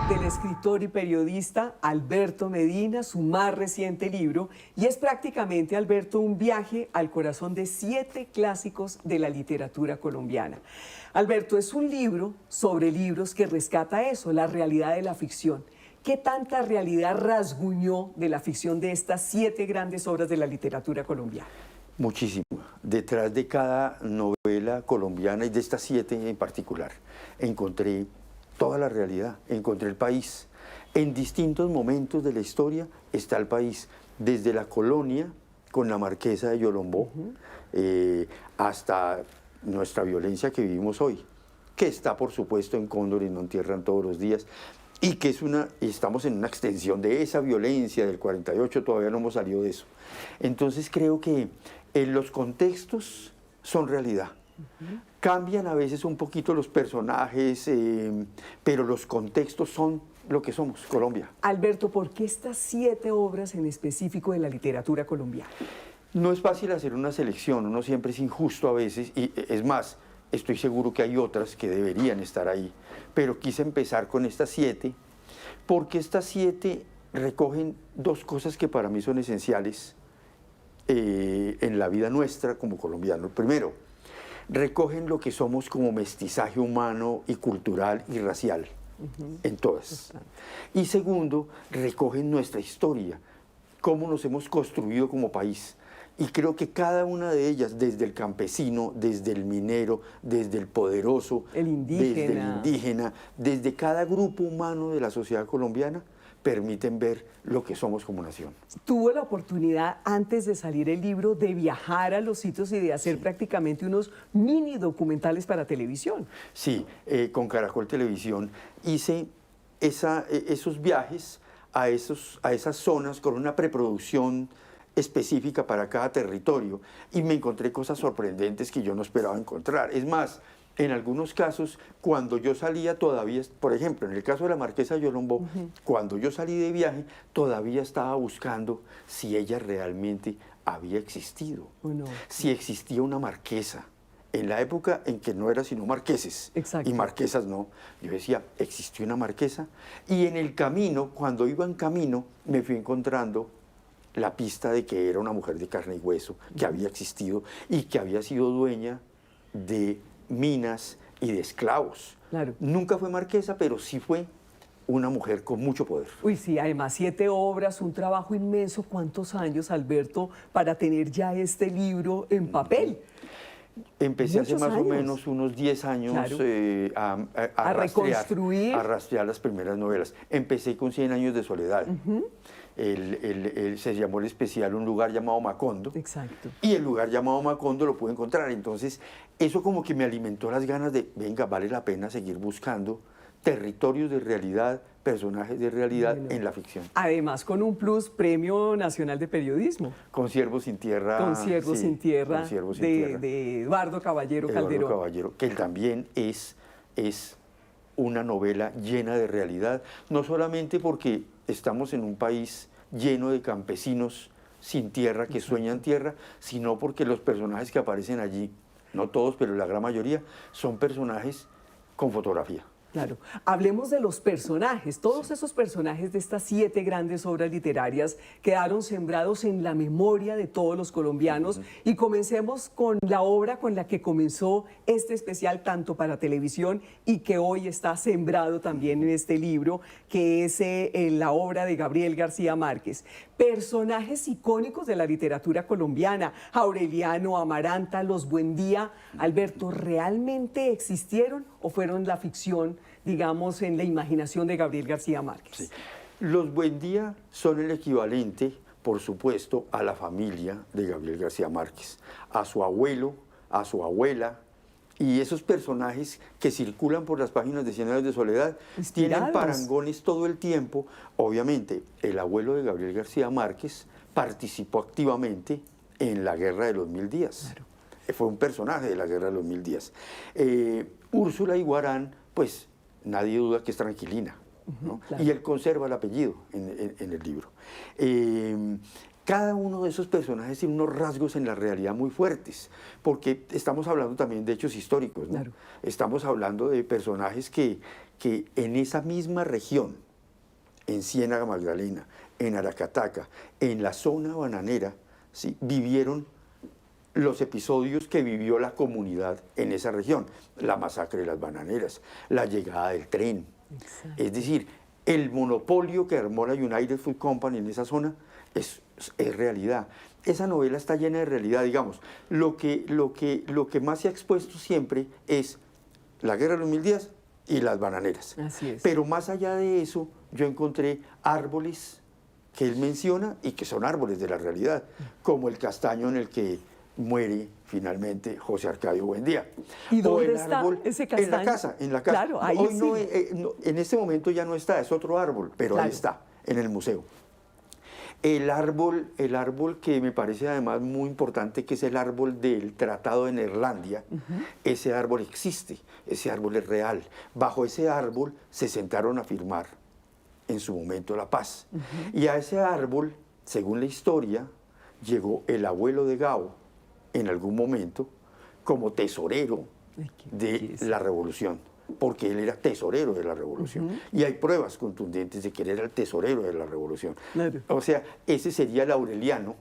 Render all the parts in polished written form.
del escritor y periodista Alberto Medina, su más reciente libro, y es prácticamente, Alberto, un viaje al corazón de 7 clásicos de la literatura colombiana. Alberto, es un libro sobre libros que rescata eso, la realidad de la ficción. ¿Qué tanta realidad rasguñó de la ficción de estas 7 grandes obras de la literatura colombiana? Muchísimo. Detrás de cada novela colombiana y de estas 7 en particular, encontré toda la realidad, encontré el país. En distintos momentos de la historia está el país, desde la colonia con la marquesa de Yolombó, hasta nuestra violencia que vivimos hoy, que está por supuesto en Cóndor y no entierran todos los días, y que estamos en una extensión de esa violencia del 48, todavía no hemos salido de eso. Entonces creo que los contextos son realidad. Cambian a veces un poquito los personajes, pero los contextos son lo que somos, Colombia. Alberto, ¿por qué estas 7 obras en específico de la literatura colombiana? No es fácil hacer una selección, uno siempre es injusto a veces, y es más, estoy seguro que hay otras que deberían estar ahí, pero quise empezar con estas 7, porque estas 7 recogen 2 cosas que para mí son esenciales en la vida nuestra como colombianos. Primero, recogen lo que somos como mestizaje humano y cultural y racial, en todas. Y segundo, recogen nuestra historia, cómo nos hemos construido como país. Y creo que cada una de ellas, desde el campesino, desde el minero, desde el poderoso, desde el indígena, desde cada grupo humano de la sociedad colombiana, permiten ver lo que somos como nación. Tuvo la oportunidad, antes de salir el libro, de viajar a los sitios y de hacer prácticamente unos mini documentales para televisión. Sí, con Caracol Televisión hice esos viajes a esas zonas con una preproducción específica para cada territorio, y me encontré cosas sorprendentes que yo no esperaba encontrar. Es más, en algunos casos, cuando yo salía todavía, por ejemplo, en el caso de la marquesa de Yolombó, cuando yo salí de viaje, todavía estaba buscando si ella realmente había existido, si existía una marquesa. En la época en que no era sino marqueses, y marquesas no, yo decía, ¿existió una marquesa? Y en el camino, cuando iba en camino, me fui encontrando la pista de que era una mujer de carne y hueso, que había existido y que había sido dueña de minas y de esclavos. Claro. Nunca fue marquesa, pero sí fue una mujer con mucho poder. Uy, sí, además 7 obras, un trabajo inmenso. ¿Cuántos años, Alberto, para tener ya este libro en papel? Empecé hace más o menos unos 10 años a rastrear las primeras novelas. Empecé con 100 años de soledad. Se llamó el especial Un lugar llamado Macondo. Exacto. Y el lugar llamado Macondo lo pude encontrar. Entonces, eso como que me alimentó las ganas de, venga, vale la pena seguir buscando territorios de realidad, personajes de realidad en la ficción. Además, con un plus, Premio Nacional de Periodismo. Con Ciervo sin Tierra. Con Ciervo sin Tierra, de Eduardo Caballero Calderón. Eduardo Caballero, que también es una novela llena de realidad, no solamente porque estamos en un país lleno de campesinos sin tierra, que sueñan tierra, sino porque los personajes que aparecen allí, no todos, pero la gran mayoría, son personajes con fotografía. Claro. Hablemos de los personajes. Todos esos personajes de estas 7 grandes obras literarias quedaron sembrados en la memoria de todos los colombianos. Y comencemos con la obra con la que comenzó este especial, tanto para televisión y que hoy está sembrado también en este libro, que es la obra de Gabriel García Márquez. Personajes icónicos de la literatura colombiana: Aureliano, Amaranta, los Buendía. Alberto, ¿realmente existieron o fueron la ficción, digamos, en la imaginación de Gabriel García Márquez? Sí. Los Buendía son el equivalente, por supuesto, a la familia de Gabriel García Márquez, a su abuelo, a su abuela, y esos personajes que circulan por las páginas de 100 años de soledad tienen parangones todo el tiempo. Obviamente, el abuelo de Gabriel García Márquez participó activamente en la Guerra de los 1000 días. Claro. Fue un personaje de la Guerra de los 1000 días. Úrsula Iguarán, pues nadie duda que es tranquilina, ¿no? Claro. Y él conserva el apellido en el libro. Cada uno de esos personajes tiene unos rasgos en la realidad muy fuertes, porque estamos hablando también de hechos históricos, ¿no? Claro. Estamos hablando de personajes que que en esa misma región, en Ciénaga Magdalena, en Aracataca, en la zona bananera, ¿sí?, vivieron los episodios que vivió la comunidad en esa región, la masacre de las bananeras, la llegada del tren. Exacto. Es decir, el monopolio que armó la United Fruit Company en esa zona es realidad. Esa novela está llena de realidad, digamos. Lo que más se ha expuesto siempre es la guerra de los 1000 días y las bananeras. Así es. Pero más allá de eso, yo encontré árboles que él menciona y que son árboles de la realidad, como el castaño en el que muere finalmente José Arcadio Buendía. ¿Y dónde O el está árbol ese en la castaño? casa, en la casa. Claro, ahí Hoy sí. no, en este momento ya no está, es otro árbol, pero Claro. ahí está, en el museo. El árbol que me parece además muy importante, que es el árbol del Tratado de Neerlandia, ese árbol existe, ese árbol es real. Bajo ese árbol se sentaron a firmar en su momento la paz. Y a ese árbol, según la historia, llegó el abuelo de Gao en algún momento como tesorero Ay, qué de belleza. la revolución, porque él era tesorero de la revolución. Y hay pruebas contundentes de que él era el tesorero de la revolución. Claro. O sea, ese sería el Aureliano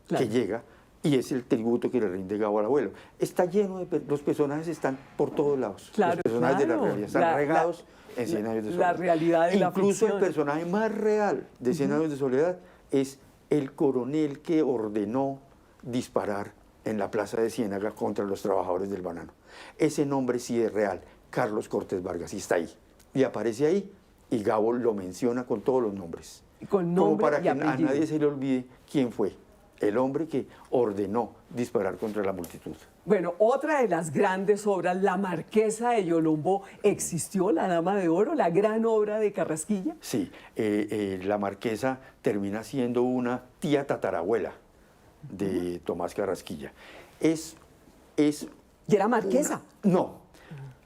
Claro. que llega y es el tributo que le rinde Gao al abuelo. Está lleno de... Los personajes están por todos lados. Claro, los personajes de la claro. realidad están regados en 100 años de la soledad. realidad de la Incluso el ficción. personaje más real de 100 años de soledad es el coronel que ordenó disparar en la plaza de Ciénaga contra los trabajadores del banano. Ese nombre sí es real, Carlos Cortés Vargas, y está ahí. Y aparece ahí, y Gabo lo menciona con todos los nombres. Con Como nombre para y que a apellido. nadie se le olvide quién fue el hombre que ordenó disparar contra la multitud. Bueno, otra de las grandes obras, La Marquesa de Yolombó, ¿existió La Dama de Oro, la gran obra de Carrasquilla? Sí, la marquesa termina siendo una tía tatarabuela de Tomás Carrasquilla. Es Y era marquesa. no,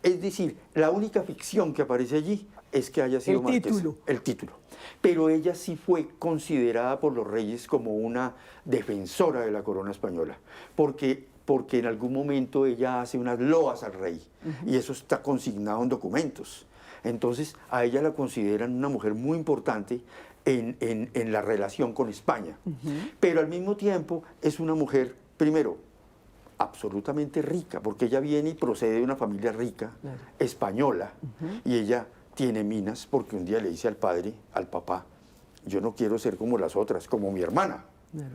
es decir, la única ficción que aparece allí es que haya sido El marquesa. título. El título. Pero ella sí fue considerada por los reyes como una defensora de la corona española, porque en algún momento ella hace unas loas al rey, y eso está consignado en documentos. Entonces, a ella la consideran una mujer muy importante en la relación con España. Pero al mismo tiempo es una mujer, primero, absolutamente rica, porque ella viene y procede de una familia rica, Claro. española, y ella tiene minas, porque un día le dice al padre, al papá, yo no quiero ser como las otras, como mi hermana, Claro.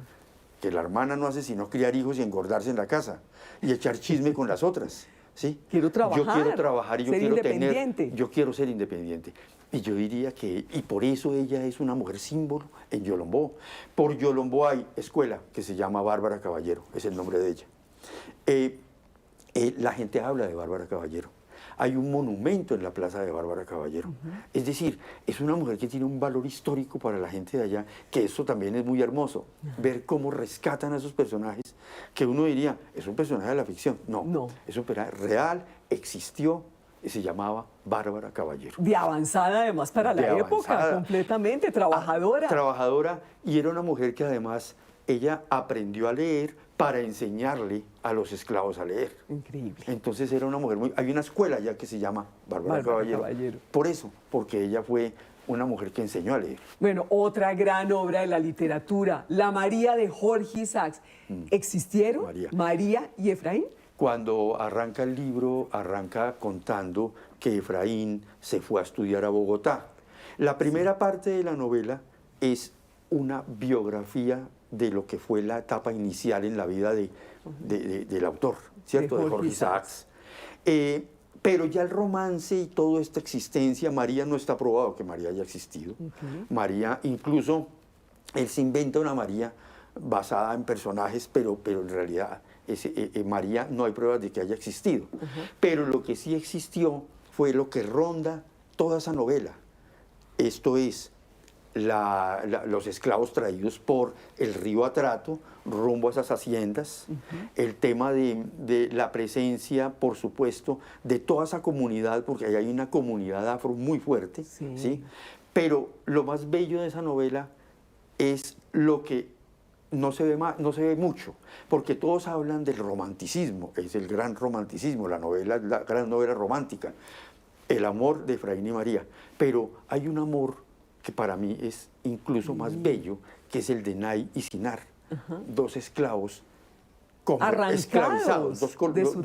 que la hermana no hace sino criar hijos y engordarse en la casa, y echar chisme con las otras, ¿sí? Quiero trabajar, Yo quiero trabajar y yo ser quiero independiente. yo quiero ser independiente. Y yo diría que, y por eso ella es una mujer símbolo en Yolombó. Por Yolombó hay escuela que se llama Bárbara Caballero, es el nombre de ella. La gente habla de Bárbara Caballero. Hay un monumento en la plaza de Bárbara Caballero. Es decir, es una mujer que tiene un valor histórico para la gente de allá, que eso también es muy hermoso, ver cómo rescatan a esos personajes, que uno diría, es un personaje de la ficción. No, No. es un personaje real, existió, y se llamaba Bárbara Caballero. De avanzada además para la De época, avanzada. completamente, trabajadora. Trabajadora, y era una mujer que además, ella aprendió a leer para enseñarle a los esclavos a leer. Increíble. Entonces era una mujer muy... Hay una escuela ya que se llama Bárbara Bárbara Caballero. Caballero. Por eso, porque ella fue una mujer que enseñó a leer. Bueno, otra gran obra de la literatura, La María de Jorge Isaacs. ¿Existieron María. María y Efraín? Cuando arranca el libro, arranca contando que Efraín se fue a estudiar a Bogotá. La primera parte de la novela es una biografía de lo que fue la etapa inicial en la vida del autor, ¿cierto? De Jorge Isaacs. Pero ya el romance y toda esta existencia, María no está probado que María haya existido. María, incluso, él se inventa una María basada en personajes, pero en realidad María no hay pruebas de que haya existido. Pero lo que sí existió fue lo que ronda toda esa novela. Esto es, los esclavos traídos por el río Atrato rumbo a esas haciendas, el tema de la presencia, por supuesto, de toda esa comunidad, porque ahí hay una comunidad afro muy fuerte, ¿sí? Pero lo más bello de esa novela es lo que no se ve mucho, porque todos hablan del romanticismo, es el gran romanticismo, la novela, la gran novela romántica. el amor de Efraín y María, pero hay un amor que para mí es incluso más bello, que es el de Nay y Sinar, dos esclavos esclavizados, dos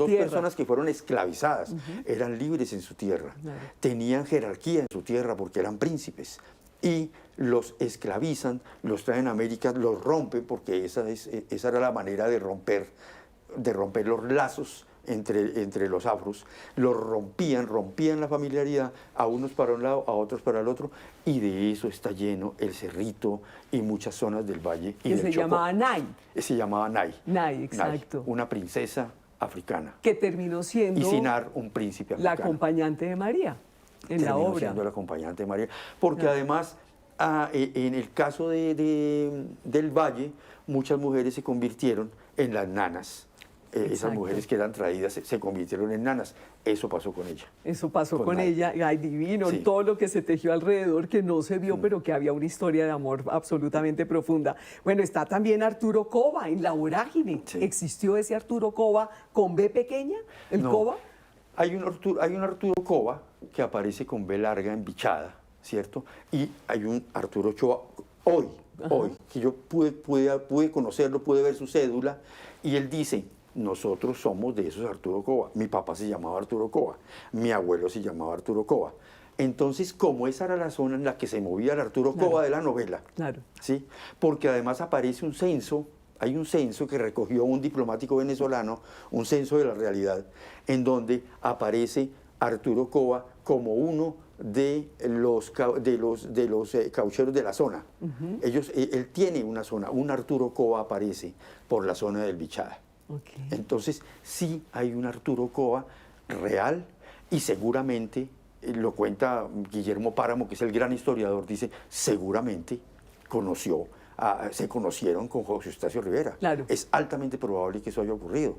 personas que fueron esclavizadas, eran libres en su tierra, tenían jerarquía en su tierra porque eran príncipes, y los esclavizan, los traen a América, los rompen, porque esa era la manera de romper los lazos entre los afros, los rompían la familiaridad, a unos para un lado, a otros para el otro, y de eso está lleno el Cerrito y muchas zonas del Valle y del Chocó. Llamaba Nay. Se llamaba Nay. Nay, exacto. Nay, una princesa africana. Que terminó siendo... Y Sinar, un príncipe africano. La acompañante de María en la obra. Terminó siendo la acompañante de María. Porque además, en el caso del Valle, muchas mujeres se convirtieron en las nanas. Esas mujeres que eran traídas se convirtieron en nanas. Eso pasó con ella. Eso pasó con ella. Ay, divino. Sí. Todo lo que se tejió alrededor, que no se vio, pero que había una historia de amor absolutamente profunda. Bueno, está también Arturo Cova en La Vorágine. Sí. ¿Existió ese Arturo Cova con B pequeña? ¿El Cova? Hay un Arturo Cova que aparece con B larga en Bichada, ¿cierto? Y hay un Arturo Ochoa hoy, que yo pude conocerlo, pude ver su cédula, y él dice: nosotros somos de esos Arturo Cova. Mi papá se llamaba Arturo Cova, mi abuelo se llamaba Arturo Cova. Entonces, como esa era la zona en la que se movía el Arturo Cova de la novela, ¿sí? Porque además aparece un censo, hay un censo que recogió un diplomático venezolano, un censo de la realidad, en donde aparece Arturo Cova como uno de los caucheros de la zona. Él tiene una zona, un Arturo Cova aparece por la zona del Bichada. Entonces, sí hay un Arturo Cova real, y seguramente, lo cuenta Guillermo Páramo, que es el gran historiador, dice, seguramente se conocieron con José Eustacio Rivera. Es altamente probable que eso haya ocurrido.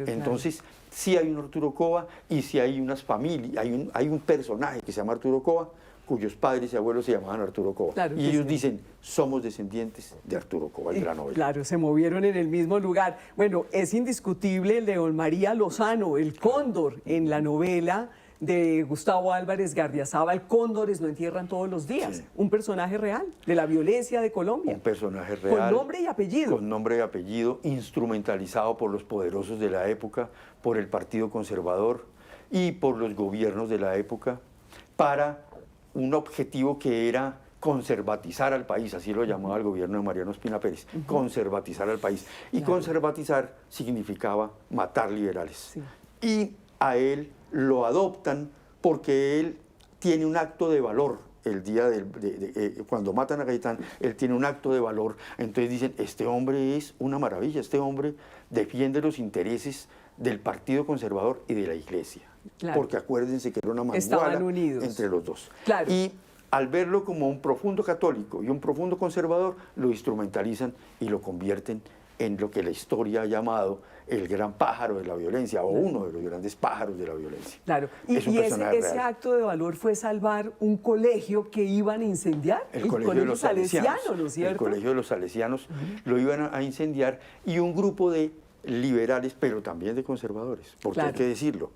Entonces, sí hay un Arturo Cova, y sí hay unas familias, hay un personaje que se llama Arturo Cova, cuyos padres y abuelos se llamaban Arturo Cova. Y ellos dicen, somos descendientes de Arturo Cova, el gran novela. Claro, se movieron en el mismo lugar. Bueno, es indiscutible León María Lozano, el cóndor, en la novela de Gustavo Álvarez Gardiazabal. Cóndores no entierran todos los días. Sí. Un personaje real de la violencia de Colombia. Un personaje real. Con nombre y apellido. Con nombre y apellido, instrumentalizado por los poderosos de la época, por el Partido Conservador y por los gobiernos de la época, para un objetivo que era conservatizar al país, así lo llamaba el gobierno de Mariano Ospina Pérez, conservatizar al país. Y conservatizar significaba matar liberales. Y a él lo adoptan porque él tiene un acto de valor. El día cuando matan a Gaitán, él tiene un acto de valor. Entonces dicen, este hombre es una maravilla, este hombre defiende los intereses del Partido Conservador y de la Iglesia. Porque acuérdense que era una manguala entre los dos. Y al verlo como un profundo católico y un profundo conservador, lo instrumentalizan y lo convierten en lo que la historia ha llamado el gran pájaro de la violencia, o uno de los grandes pájaros de la violencia. Y ese acto de valor fue salvar un colegio que iban a incendiar, el colegio de los salesianos, ¿no es cierto? El colegio de los salesianos lo iban a incendiar, y un grupo de liberales, pero también de conservadores, porque hay que decirlo.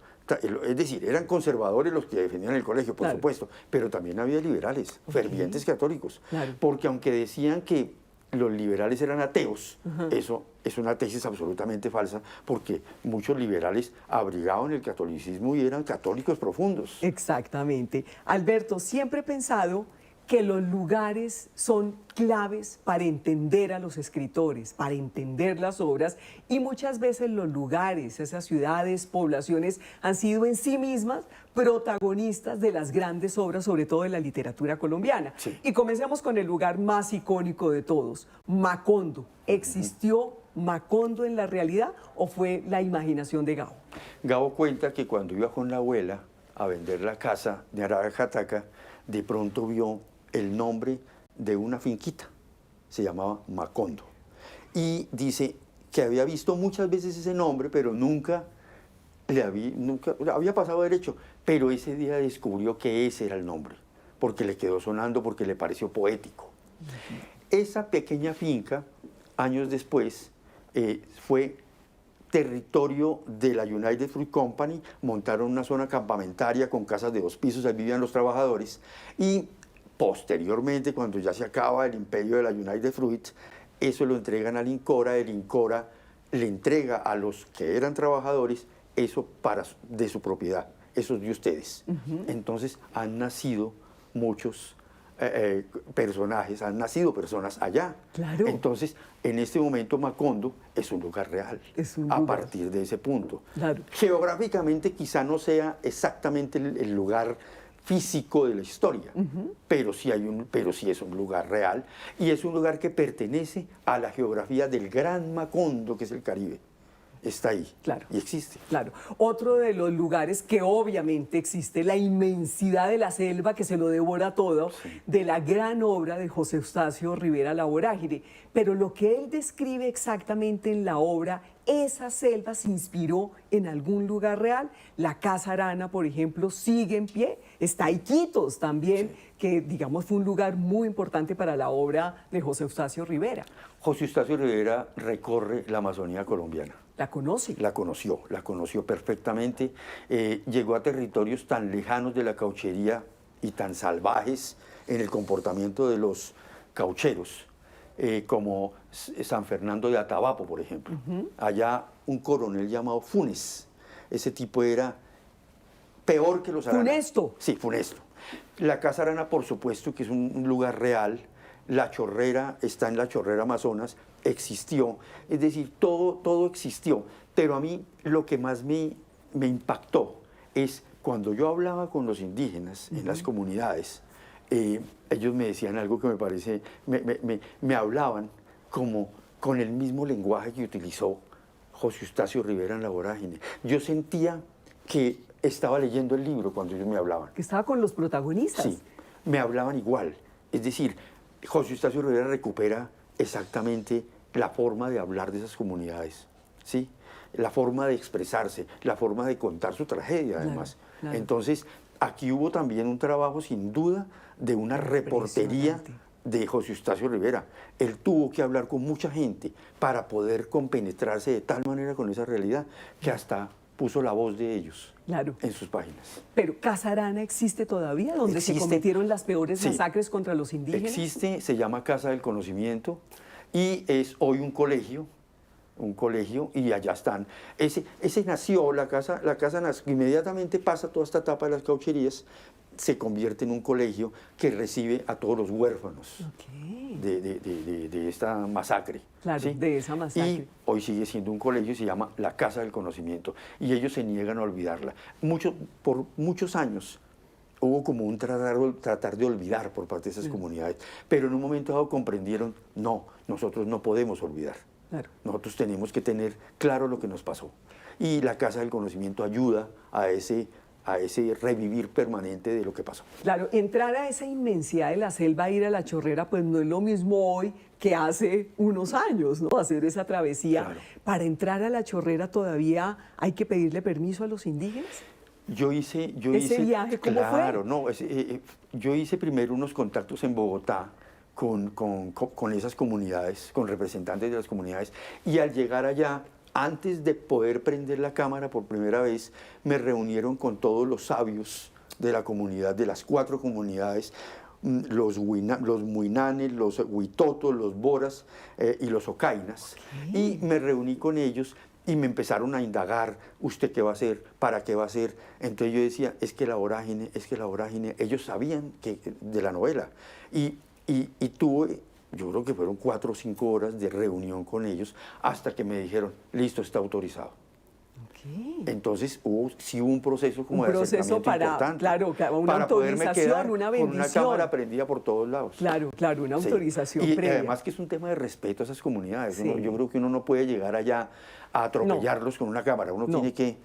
Es decir, eran conservadores los que defendían el colegio, por supuesto, pero también había liberales, fervientes católicos, porque aunque decían que los liberales eran ateos, eso es una tesis absolutamente falsa, porque muchos liberales abrigaban el catolicismo y eran católicos profundos. Exactamente. Alberto, siempre he pensado que los lugares son claves para entender a los escritores, para entender las obras, y muchas veces los lugares, esas ciudades, poblaciones, han sido en sí mismas protagonistas de las grandes obras, sobre todo de la literatura colombiana. Y comencemos con el lugar más icónico de todos, Macondo. ¿Existió Macondo en la realidad o fue la imaginación de Gabo? Gabo cuenta que cuando iba con la abuela a vender la casa de Arajataca, de pronto vio el nombre de una finquita, se llamaba Macondo, y dice que había visto muchas veces ese nombre, pero nunca había pasado derecho, pero ese día descubrió que ese era el nombre, porque le quedó sonando, porque le pareció poético. Esa pequeña finca, años después, fue territorio de la United Fruit Company, montaron una zona campamentaria con casas de 2 pisos, ahí vivían los trabajadores, y posteriormente, cuando ya se acaba el imperio de la United Fruit, eso lo entregan al INCORA, el INCORA le entrega a los que eran trabajadores eso de su propiedad, eso es de ustedes. Entonces han nacido muchos personajes, han nacido personas allá. Claro. Entonces, en este momento Macondo es un lugar real, Es un a lugar. partir de ese punto. Claro. Geográficamente quizá no sea exactamente el lugar físico de la historia, pero sí es un lugar real y es un lugar que pertenece a la geografía del Gran Macondo, que es el Caribe. Está ahí, Claro. y existe. Claro. Otro de los lugares que obviamente existe, la inmensidad de la selva que se lo devora todo, de la gran obra de José Eustacio Rivera, La Vorágine. Pero lo que él describe exactamente en la obra, esa selva se inspiró en algún lugar real. La Casa Arana, por ejemplo, sigue en pie. Está Iquitos también, que digamos fue un lugar muy importante para la obra de José Eustacio Rivera. José Eustacio Rivera recorre la Amazonía colombiana. ¿La conoce? La conoció perfectamente. Llegó a territorios tan lejanos de la cauchería y tan salvajes en el comportamiento de los caucheros, como San Fernando de Atabapo, por ejemplo. Allá un coronel llamado Funes. Ese tipo era peor que los Arana. ¿Funesto? Sí, Funesto. La Casa Arana, por supuesto, que es un lugar real. La Chorrera está en la Chorrera Amazonas, existió, es decir, todo existió. Pero a mí lo que más me impactó es cuando yo hablaba con los indígenas en las comunidades, ellos me decían algo que me parece, me hablaban como con el mismo lenguaje que utilizó José Eustacio Rivera en La Vorágine. Yo sentía que estaba leyendo el libro cuando ellos me hablaban. Que estaba con los protagonistas. Sí, me hablaban igual. Es decir, José Eustacio Rivera recupera exactamente la forma de hablar de esas comunidades, ¿sí? La forma de expresarse, la forma de contar su tragedia, además. Claro. Entonces, aquí hubo también un trabajo, sin duda, de una reportería de José Eustacio Rivera. Él tuvo que hablar con mucha gente para poder compenetrarse de tal manera con esa realidad que hasta puso la voz de ellos en sus páginas. Pero Casa Arana existe todavía, donde se cometieron las peores masacres contra los indígenas. Existe, se llama Casa del Conocimiento y es hoy un colegio y allá están. Ese nació, la casa nació, inmediatamente pasa toda esta etapa de las caucherías, se convierte en un colegio que recibe a todos los huérfanos de esta masacre. Claro, ¿sí? de esa masacre. Y hoy sigue siendo un colegio y se llama la Casa del Conocimiento. Y ellos se niegan a olvidarla. Por muchos años hubo como un tratar de olvidar por parte de esas comunidades. Pero en un momento dado comprendieron, no, nosotros no podemos olvidar. Claro. Nosotros tenemos que tener claro lo que nos pasó. Y la Casa del Conocimiento ayuda a ese revivir permanente de lo que pasó. Claro, entrar a esa inmensidad de la selva, ir a la Chorrera, pues no es lo mismo hoy que hace unos años, ¿no? Hacer esa travesía. Claro. Para entrar a la Chorrera todavía hay que pedirle permiso a los indígenas. Yo hice viaje, ¿cómo fue? Claro, no, yo hice primero unos contactos en Bogotá con esas comunidades, con representantes de las comunidades, y al llegar allá, antes de poder prender la cámara por primera vez, me reunieron con todos los sabios de la comunidad, de las 4 comunidades, los Muinanes, los Huitotos, los Boras y los Ocainas. Y me reuní con ellos y me empezaron a indagar, ¿usted qué va a hacer? ¿Para qué va a hacer? Entonces yo decía, es que la vorágine, ellos sabían de la novela. Y tuve, yo creo que fueron 4 o 5 horas de reunión con ellos hasta que me dijeron, listo, está autorizado. Entonces hubo un proceso como de acercamiento importante. Claro, una para autorización, una bendición. Con una cámara prendida por todos lados. Claro, una autorización y previa. además que es un tema de respeto a esas comunidades. Sí. Yo creo que uno no puede llegar allá a atropellarlos con una cámara. Uno tiene que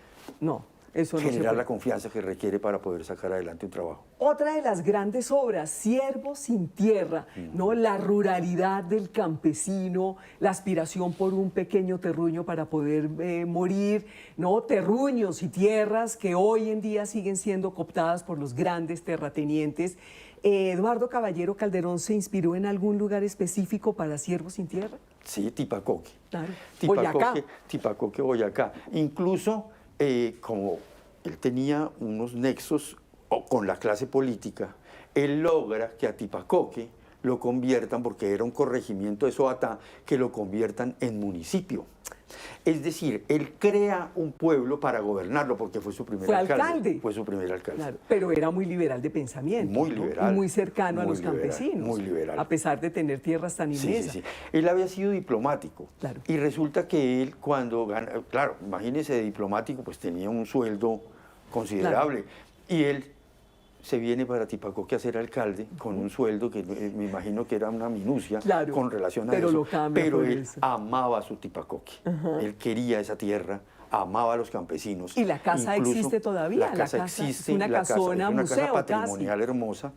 generar la confianza que requiere para poder sacar adelante un trabajo. Otra de las grandes obras, Siervo sin tierra, ¿no? La ruralidad del campesino, la aspiración por un pequeño terruño para poder morir, ¿no? Terruños y tierras que hoy en día siguen siendo cooptadas por los grandes terratenientes. ¿Eduardo Caballero Calderón se inspiró en algún lugar específico para Ciervo sin Tierra? Sí, Tipacoque. Claro. Tipacoque, Boyacá. Incluso, como él tenía unos nexos con la clase política, él logra que a Tipacoque lo conviertan, porque era un corregimiento de Soatá, que lo conviertan en municipio. Es decir, él crea un pueblo para gobernarlo, porque fue su primer alcalde. Fue su primer alcalde. Claro, pero era muy liberal de pensamiento. Muy liberal. Y muy cercano a los campesinos. Muy liberal. A pesar de tener tierras tan inmensas. Sí. Él había sido diplomático. Claro. Y resulta que él, cuando gana, claro, imagínese, de diplomático, pues tenía un sueldo considerable. Claro. Y él se viene para Tipacoque a ser alcalde con un sueldo que me imagino que era una minucia, claro, con relación a eso, pero él amaba su Tipacoque. Él quería esa tierra, amaba a los campesinos. Y la casa existe todavía. La casa existe, es una casona, museo, casa patrimonial casi hermosa.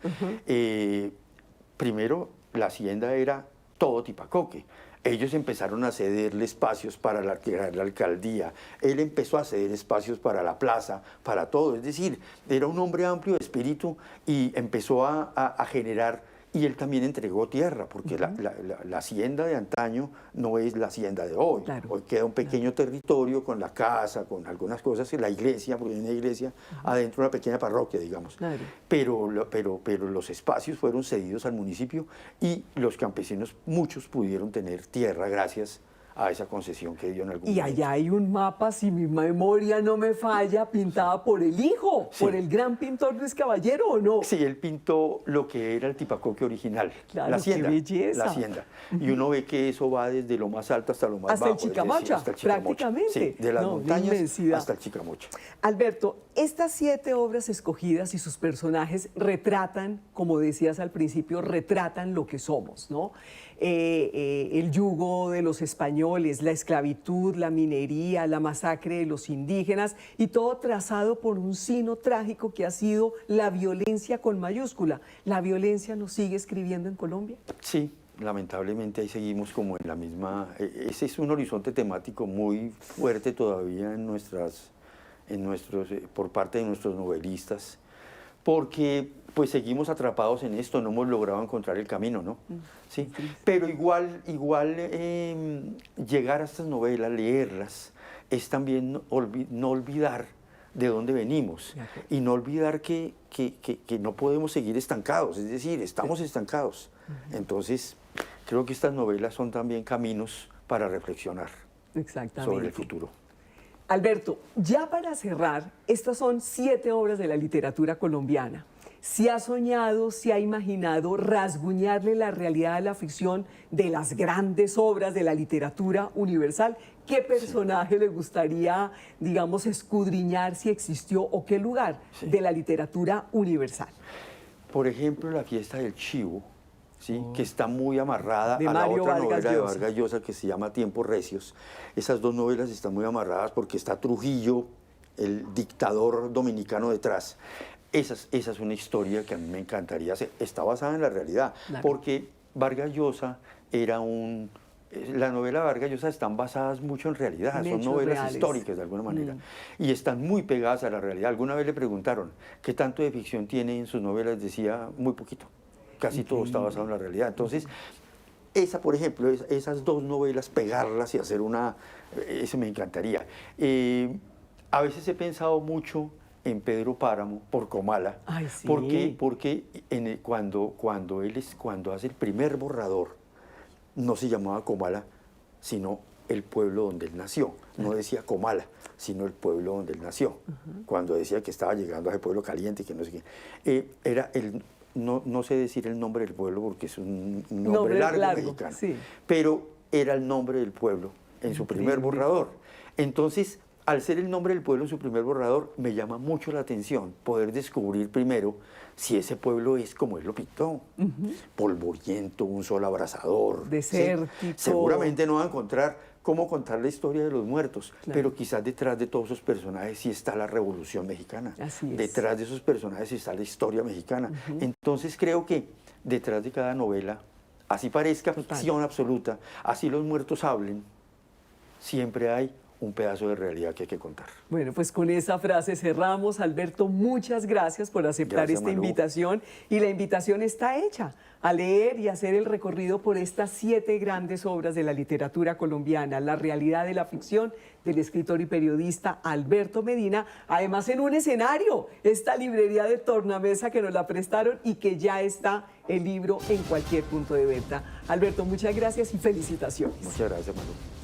Primero, la hacienda era todo Tipacoque. Ellos empezaron a cederle espacios para la alcaldía, él empezó a ceder espacios para la plaza, para todo, es decir, era un hombre amplio de espíritu y empezó a generar, y él también entregó tierra, porque la hacienda de antaño no es la hacienda de hoy. Claro. Hoy queda un pequeño territorio con la casa, con algunas cosas, y la iglesia, porque hay una iglesia adentro de una pequeña parroquia, digamos. Claro. Pero los espacios fueron cedidos al municipio y los campesinos, muchos pudieron tener tierra gracias a esa concesión que dio en algún momento. Y allá hay un mapa, si mi memoria no me falla, pintada por el hijo, por el gran pintor Luis Caballero, ¿o no? Sí, él pintó lo que era el Tipacoque original, claro, la hacienda. ¡Qué belleza! La hacienda. Y uno ve que eso va desde lo más alto hasta lo más bajo. Hasta el Chicamocha, prácticamente. Sí, de las montañas hasta el Chicamocha. Alberto, estas 7 obras escogidas y sus personajes retratan, como decías al principio, retratan lo que somos, ¿no? El yugo de los españoles, la esclavitud, la minería, la masacre de los indígenas y todo trazado por un sino trágico que ha sido la violencia con mayúscula. ¿La violencia nos sigue escribiendo en Colombia? Sí, lamentablemente ahí seguimos como en la misma... Ese es un horizonte temático muy fuerte todavía por parte de nuestros novelistas, porque pues seguimos atrapados en esto, no hemos logrado encontrar el camino, ¿no? Sí. Pero igual llegar a estas novelas, leerlas, es también no olvidar de dónde venimos y no olvidar que no podemos seguir estancados, es decir, estamos estancados. Entonces, creo que estas novelas son también caminos para reflexionar sobre el futuro. Alberto, ya para cerrar, estas son 7 obras de la literatura colombiana. ¿Se ha soñado, se ha imaginado rasguñarle la realidad a la ficción de las grandes obras de la literatura universal? ¿Qué personaje le gustaría, digamos, escudriñar si existió o qué lugar de la literatura universal? Por ejemplo, La fiesta del chivo, ¿sí? Que está muy amarrada a la otra novela de Vargas Llosa que se llama Tiempos recios. Esas dos novelas están muy amarradas porque está Trujillo, el dictador dominicano, detrás. Esa es una historia que a mí me encantaría hacer. Está basada en la realidad, porque Vargas Llosa era un... La novela de Vargas Llosa están basadas mucho en realidad, son novelas reales, históricas de alguna manera, y están muy pegadas a la realidad. Alguna vez le preguntaron qué tanto de ficción tiene en sus novelas, decía muy poquito, casi todo está basado en la realidad. Entonces, por ejemplo, esas dos novelas, pegarlas y hacer eso me encantaría. A veces he pensado mucho en Pedro Páramo por Comala. Ay, sí. Porque cuando hace el primer borrador, no se llamaba Comala, sino el pueblo donde él nació. No decía Comala, sino el pueblo donde él nació. Cuando decía que estaba llegando a ese pueblo caliente, que no sé qué. No sé decir el nombre del pueblo porque es un nombre largo mexicano, sí. Pero era el nombre del pueblo en su primer borrador. Entonces, al ser el nombre del pueblo en su primer borrador, me llama mucho la atención poder descubrir primero si ese pueblo es como él lo pintó. Polvoriento, un sol abrasador. Desértico. ¿Sí? Seguramente no va a encontrar cómo contar la historia de los muertos, pero quizás detrás de todos esos personajes sí está la Revolución Mexicana. Así es. Detrás de esos personajes sí está la historia mexicana. Entonces creo que detrás de cada novela, así parezca ficción absoluta, así los muertos hablen, siempre hay un pedazo de realidad que hay que contar. Bueno, pues con esa frase cerramos. Alberto, muchas gracias por aceptar Gracias, esta Malú. invitación. Y la invitación está hecha a leer y hacer el recorrido por estas 7 grandes obras de la literatura colombiana, La realidad de la ficción, del escritor y periodista Alberto Medina, además en un escenario, esta librería de tornamesa que nos la prestaron y que ya está el libro en cualquier punto de venta. Alberto, muchas gracias y felicitaciones. Muchas gracias, Manu.